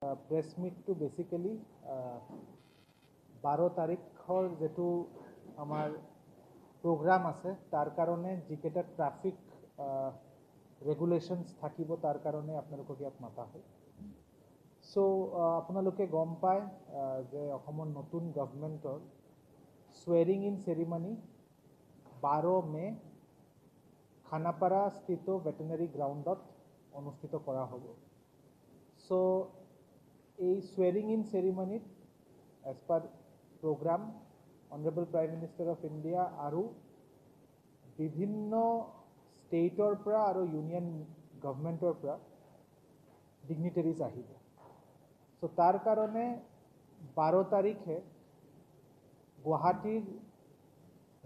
Press মিটটো basically 12 তাৰিখৰ যেটো আমাৰ প্ৰগ্ৰাম আছে তাৰ কাৰণে যিকেইটা ট্ৰাফিক ৰেগুলেশ্যনছ থাকিব তাৰ কাৰণে আপোনালোকক ইয়াত মাতা হয়। চ' আপোনালোকে গম পায় যে অসমৰ নতুন গভৰ্ণমেণ্টৰ swearing in ceremony 12 মে খানাপাৰা স্থিত ভেটেনাৰী গ্ৰাউণ্ডত অনুষ্ঠিত কৰা হ'ব। চ' এই swearing in ceremony as per program Honorable Prime Minister of India আৰু বিভিন্ন ষ্টেটৰ পৰা আৰু ইউনিয়ন গভৰ্ণমেণ্টৰ পৰা ডিগনিটাৰিজ আহিব। চ' তাৰ কাৰণে 12 তাৰিখে গুৱাহাটীৰ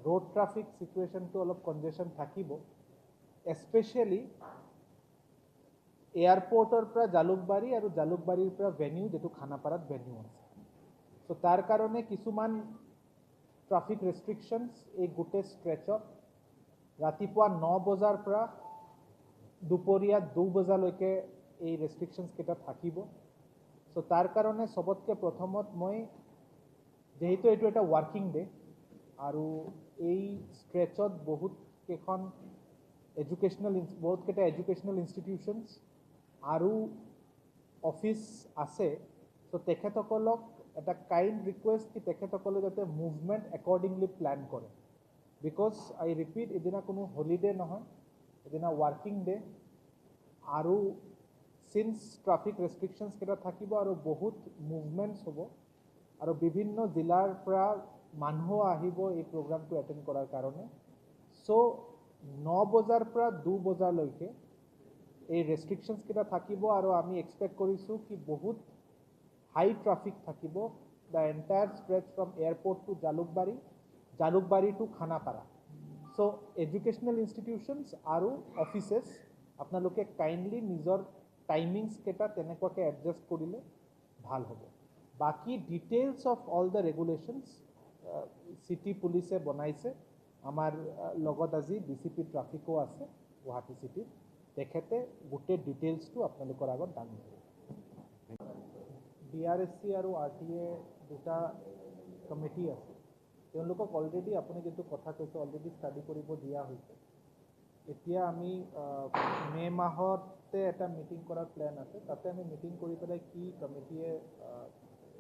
ৰোড ট্ৰাফিক সিচুৱেশ্যনটো অলপ কনজেশ্যন থাকিব, এস্পেচিয়েলি এয়াৰপোৰ্টৰ পৰা জালুকবাৰী আৰু জালুকবাৰীৰ পৰা ভেনিউ যেটো খানাপাৰাত ভেনিউ আছে। চ' তাৰ কাৰণে কিছুমান ট্ৰাফিক ৰেষ্ট্ৰিকশ্যনছ এই গোটেই ষ্ট্ৰেচত ৰাতিপুৱা 9 বজাৰ পৰা দুপৰীয়া 2 বজালৈকে এই ৰেষ্ট্ৰিকশ্যনছ কেইটা থাকিব। চ' তাৰ কাৰণে সবতকৈ প্ৰথমত মই যেহেতু এইটো এটা ৱাৰ্কিং ডে আৰু এই ষ্ট্ৰেচত বহুত কেইটা এডুকেশ্যনেল ইনষ্টিটিউশ্যনছ আৰু অফিচ আছে। চ' তেখেতসকলক এটা কাইণ্ড ৰিকুৱেষ্ট কি তেখেতসকলে যাতে মুভমেণ্ট একৰ্ডিংলি প্লেন কৰে, বিকজ আই ৰিপিট এদিনা কোনো হলিডে নহয়, এদিনা ৱাৰ্কিং ডে আৰু চিন্স ট্ৰাফিক ৰেষ্ট্ৰিকশ্যনছ কেইটা থাকিব আৰু বহুত মুভমেণ্টছ হ'ব আৰু বিভিন্ন জিলাৰ পৰা মানুহ আহিব এই প্ৰগ্ৰামটো এটেণ্ড কৰাৰ কাৰণে। চ' 9 বজাৰ পৰা 2 বজালৈকে এই ৰেষ্ট্ৰিকশ্যনছ কেইটা থাকিব আৰু আমি এক্সপেক্ট কৰিছোঁ কি বহুত হাই ট্ৰাফিক থাকিব the entire stretch from airport to Jalukbari, Jalukbari to Khanapara. So' educational institutions আৰু অফিচেছ আপোনালোকে কাইণ্ডলি নিজৰ টাইমিংছ কেইটা তেনেকুৱাকৈ এডজাষ্ট কৰিলে ভাল হ'ব। বাকী details of all the regulations city পুলিচে বনাইছে। আমাৰ লগত আজি DCP ট্ৰাফিকো আছে গুৱাহাটী চিটিত, তেখেতে গোটেই ডিটেইলছটো আপোনালোকৰ আগত দাঙি ধৰিব। DRSC আৰু RTA দুটা কমিটি আছে, তেওঁলোকক অলৰেডি আপুনি যিটো কথা কৈছে অলৰেডি ষ্টাডি কৰিব দিয়া হৈছে। এতিয়া আমি মে মাহতে এটা মিটিং কৰাৰ প্লেন আছে, তাতে আমি মিটিং কৰি পেলাই কি কমিটিয়ে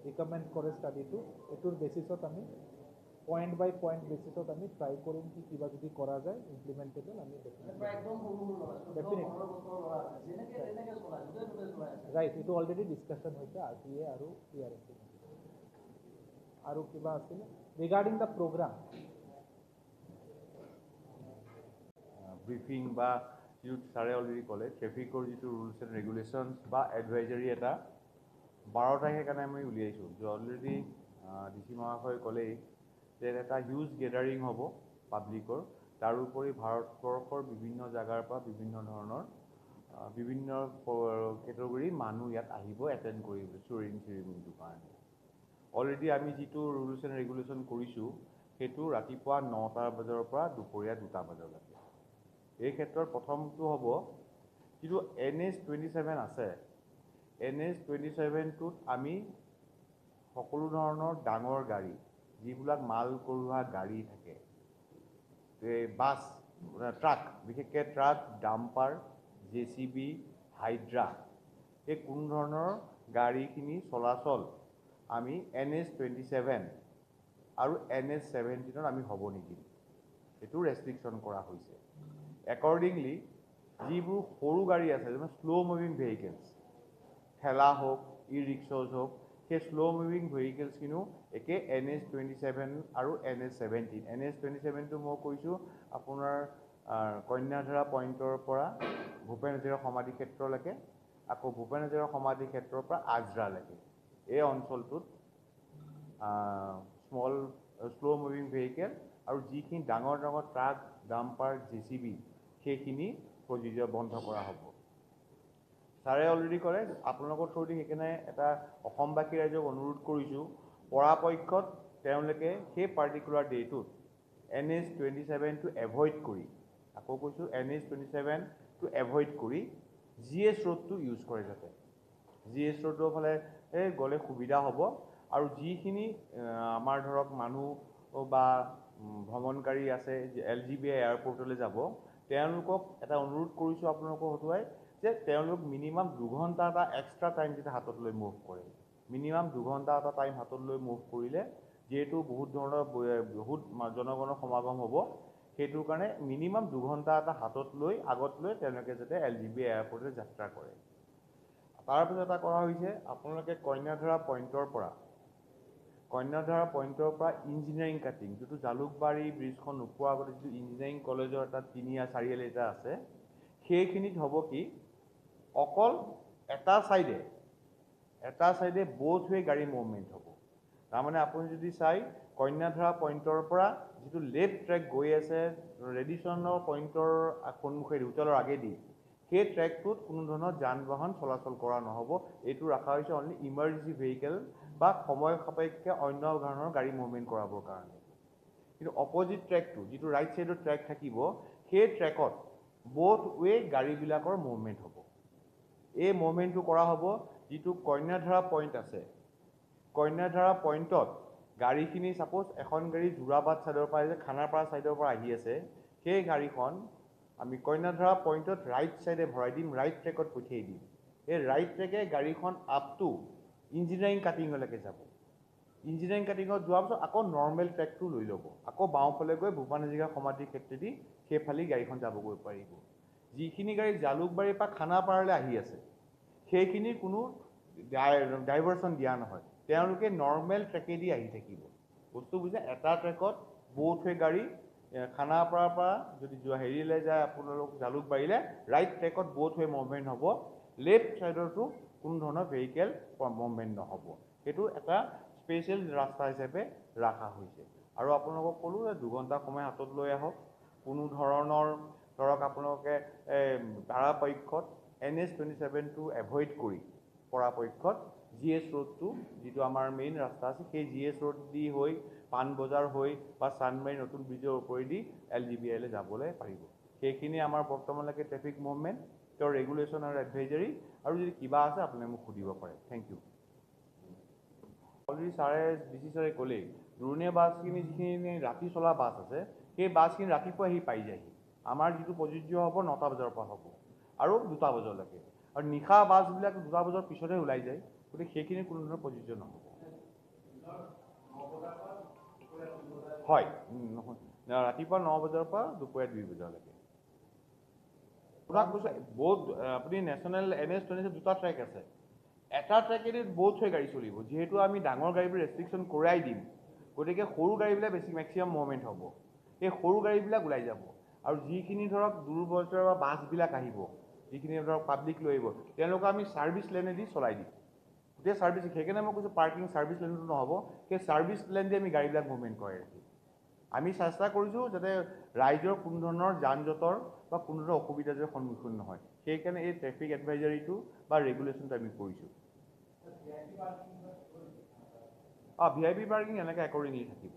ৰিকমেণ্ড কৰে ষ্টাডিটো এইটোৰ বেচিছত আমি পইণ্ট বাই পইণ্ট বেচিছত আমি ট্ৰাই কৰিম কি কিবা যদি কৰা যায় ইমপ্লিমেণ্টেবল আমি ৰাইট। এইটো অলৰেডি ডিছকাশ্যন হৈছে RTA আৰু DRSC আৰু কিবা আছিলে ৰিগাৰ্ডিং দ্য প্ৰগ্ৰাম ব্ৰিফিং বা যিটো ছাৰে অলৰেডি ক'লে ট্ৰেফিকৰ যিটো ৰুলছ এণ্ড ৰেগুলেশ্যনছ বা এডভাইজাৰী এটা 12 তাৰিখে কাৰণে আমি উলিয়াইছোঁ, যে অলৰেডি DC মহাশয় ক'লেই যে এটা হিউজ গেডাৰিং হ'ব পাব্লিকৰ। তাৰোপৰি ভাৰতবৰ্ষৰ বিভিন্ন জেগাৰ পৰা বিভিন্ন ধৰণৰ বিভিন্ন কেটেগৰী মানুহ ইয়াত আহিব এটেণ্ড কৰিব চুৱেৰিং চেৰিমনিটোৰ কাৰণে। অলৰেডি আমি যিটো ৰুলছ এণ্ড ৰেগুলেশ্যন কৰিছোঁ সেইটো ৰাতিপুৱা 9টা বজাৰ পৰা দুপৰীয়া 2টা বজালৈকে। এই ক্ষেত্ৰত প্ৰথমটো হ'ব যিটো NH-27 আছে, NH-27টোত আমি সকলো ধৰণৰ ডাঙৰ গাড়ী যিবিলাক মাল কঢ়িওৱা গাড়ী থাকে, বাছ, ট্ৰাক, বিশেষকৈ ট্ৰাক, ডাম্পাৰ, JCB, হাইড্ৰা, এই কোনো ধৰণৰ গাড়ীখিনি চলাচল আমি NH-27 আৰু NH-17ত আমি হ'ব নিদিম, সেইটো ৰেষ্ট্ৰিকশ্যন কৰা হৈছে। একৰ্ডিংলি যিবোৰ সৰু গাড়ী আছে যেনে শ্ল' মুভিং ভেহিকেলছ, ঠেলা হওক, ই-ৰিক্সাজ হওক, সেই শ্ল' মুভিং ভেহিকেলছখিনিও একে NH-27 আৰু NH-17। NH-27টো মই কৈছোঁ আপোনাৰ কন্যাধৰা পইণ্টৰ পৰা ভূপেন হাজৰিকা সমাধি ক্ষেত্ৰলৈকে, আকৌ ভূপেন হাজৰিকা সমাধি ক্ষেত্ৰৰ পৰা আজৰালৈকে এই অঞ্চলটোত স্মল শ্ল' মুভিং ভেহিকেল আৰু যিখিনি ডাঙৰ ডাঙৰ ট্ৰাক, ডাম্পাৰ, JCB সেইখিনি প্ৰযোজ্য বন্ধ কৰা হ'ব। ছাৰে অলৰেডি ক'লে আপোনালোকৰ থ্ৰুদি সেইকাৰণে এটা অসমবাসী ৰাইজক অনুৰোধ কৰিছোঁ পৰাপক্ষত তেওঁলোকে সেই পাৰ্টিকুলাৰ ডে'টোত NH-27টো এভইড কৰি, আকৌ কৈছোঁ NH-27টো এভইড কৰি GS ৰোডটো ইউজ কৰে যাতে। GS ৰোডৰ ফালে গ'লে সুবিধা হ'ব আৰু যিখিনি আমাৰ ধৰক মানুহ বা ভ্ৰমণকাৰী আছে LGBI এয়াৰপৰ্টলৈ যাব তেওঁলোকক এটা অনুৰোধ কৰিছোঁ আপোনালোকক হতুৱাই যে তেওঁলোক মিনিমাম 2 ঘণ্টা এটা এক্সট্ৰা টাইম যেতিয়া হাতত লৈ মুভ কৰে মিনিমাম 2 ঘণ্টা এটা টাইম হাতত লৈ মুভ কৰিলে যেহেতু বহুত ধৰণৰ বহুত জনগণৰ সমাগম হ'ব সেইটোৰ কাৰণে মিনিমাম 2 ঘণ্টা এটা হাতত লৈ আগত লৈ তেওঁলোকে যাতে LGBI এয়াৰপৰ্টলৈ যাত্ৰা কৰে তাৰপিছত এটা কৰা হৈছে আপোনালোকে কন্যাধৰা পইণ্টৰ পৰা ইঞ্জিনিয়াৰিং কাটিং যিটো জালুকবাৰী ব্ৰিজখন নোপোৱাৰ আগতে যিটো ইঞ্জিনিয়াৰিং কলেজৰ এটা 3 4 এটা আছে সেইখিনিত হ'ব কি অকল এটা চাইডে বোথ ৱে গাড়ী মুভমেণ্ট হ'ব তাৰমানে আপুনি যদি চাই কন্যাধৰা পইণ্টৰ পৰা যিটো লেফ্ট ট্ৰেক গৈ আছে ৰেডিশ্যনৰ পইণ্টৰ সন্মুখেদি হোটেলৰ আগেদি সেই ট্ৰেকটোত কোনো ধৰণৰ যান বাহন চলাচল কৰা নহ'ব এইটো ৰখা হৈছে অনলি ইমাৰ্জেঞ্চি ভেহিকেল বা সময় সাপেক্ষে অন্য ধৰণৰ গাড়ী মুভমেণ্ট কৰাবৰ কাৰণে কিন্তু অপজিট ট্ৰেকটো যিটো ৰাইট ছাইডৰ ট্ৰেক থাকিব সেই ট্ৰেকত বোথ ৱে গাড়ীবিলাকৰ মুভমেণ্ট হ'ব এই মুভমেণ্টটো কৰা হ'ব যিটো কন্যাধৰা পইণ্ট আছে কন্যাধৰা পইণ্টত গাড়ীখিনি ছাপ'জ এখন গাড়ী যোৰাবাদ ছাইডৰ পৰা আহিছে খানাপাৰা ছাইডৰ পৰা আহি আছে সেই গাড়ীখন আমি কন্যাধৰা পইণ্টত ৰাইট ছাইডে ভৰাই দিম ৰাইট ট্ৰেকত পঠিয়াই দিম এই ৰাইট ট্ৰেকে গাড়ীখন আপ টু ইঞ্জিনিয়াৰিং কাটিঙলৈকে যাব ইঞ্জিনিয়াৰিং কাটিঙত যোৱাৰ পিছত আকৌ নৰ্মেল ট্ৰেকটো লৈ ল'ব আকৌ বাওঁফালে গৈ ভূপান হাজৰিকা সমাধি ক্ষেত্ৰেদি সেইফালে গাড়ীখন যাবগৈ পাৰিব যিখিনি গাড়ী জালুকবাৰীৰ পৰা খানাপাৰালৈ আহি আছে সেইখিনিৰ কোনো ডাইভাৰশ্যন দিয়া নহয় তেওঁলোকে নৰ্মেল ট্ৰেকেদি আহি থাকিব বস্তু বুজিছে এটা ট্ৰেকত বোথ ৱে গাড়ী খানাপাৰাৰ পৰা যদি হেৰিলৈ যায় আপোনালোক জালুকবাৰীলৈ ৰাইট ট্ৰেকত বোথ ৱে মুভমেণ্ট হ'ব লেফ্ট ছাইডৰটো কোনো ধৰণৰ ভেহিকেল মুভমেণ্ট নহ'ব সেইটো এটা স্পেচিয়েল ৰাস্তা হিচাপে ৰখা হৈছে আৰু আপোনালোকক ক'লোঁ যে 2 ঘণ্টা সময় হাতত লৈ আহক কোনো ধৰণৰ ধৰক আপোনালোকে পৰাপক্ষত NH-27টো এভইড কৰি পৰাপক্ষত GS ৰোডটো যিটো আমাৰ মেইন ৰাস্তা আছে সেই GS ৰোড দি হৈ পাণবজাৰ হৈ বা চানমাৰী নতুন ব্ৰিজৰ ওপৰেদি LGBIলৈ যাবলৈ পাৰিব সেইখিনি আমাৰ বৰ্তমানলৈকে ট্ৰেফিক মুভমেণ্ট তেওঁৰ ৰেগুলেশ্যন আৰু এডভাইজাৰী আৰু যদি কিবা আছে আপুনি মোক সুধিব পাৰে থেংক ইউ অলৰেডি DC ছাৰে ক'লেই দূৰণীয়া বাছখিনি যিখিনি ৰাতি চলা বাছ আছে সেই বাছখিনি ৰাতিপুৱা আহি পাই যায়হি আমাৰ যিটো প্ৰযোজ্য হ'ব 9টা বজাৰ পৰা হ'ব আৰু 2টা বজালৈকে আৰু নিশা বাছবিলাক 2টা বজাৰ পিছতহে ওলাই যায় গতিকে সেইখিনি কোনো ধৰণৰ প্ৰযোজ্য নহ'ব হয় ৰাতিপুৱা 9 বজাৰ পৰা দুপৰীয়া 2 বজালৈকে আপোনাক কৈছে বহুত আপুনি নেশ্যনেল NH-27 2টা ট্ৰেক আছে এটা ট্ৰেকেদি বহুত হৈ গাড়ী চলিব যিহেতু আমি ডাঙৰ গাড়ীবোৰ ৰেষ্ট্ৰিকশ্যন কৰাই দিম গতিকে সৰু গাড়ীবিলাক বেছি মেক্সিমাম মুভমেণ্ট হ'ব সেই সৰু গাড়ীবিলাক ওলাই যাব আৰু যিখিনি ধৰক দূৰবৰ্ষৰ বা বাছবিলাক আহিব যিখিনি ধৰক পাব্লিক লৈ আহিব তেওঁলোকক আমি ছাৰ্ভিচ লেনেদি চলাই দিম গোটেই ছাৰ্ভিচ সেইকাৰণে মই কৈছোঁ পাৰ্কিং ছাৰ্ভিচ লেনটো নহ'ব সেই ছাৰ্ভিচ লেন দি আমি গাড়ীবিলাক মুভমেণ্ট কৰাই ৰাখিম আমি চেষ্টা কৰিছোঁ যাতে ৰাইজৰ কোনো ধৰণৰ যান জঁটৰ বা কোনো ধৰণৰ অসুবিধাৰ যাতে সন্মুখীন নহয় সেইকাৰণে এই ট্ৰেফিক এডভাইজাৰীটো বা ৰেগুলেশ্যনটো আমি কৰিছোঁ VIP পাৰ্কিং এনেকৈ একৰ্ডিংলি থাকিব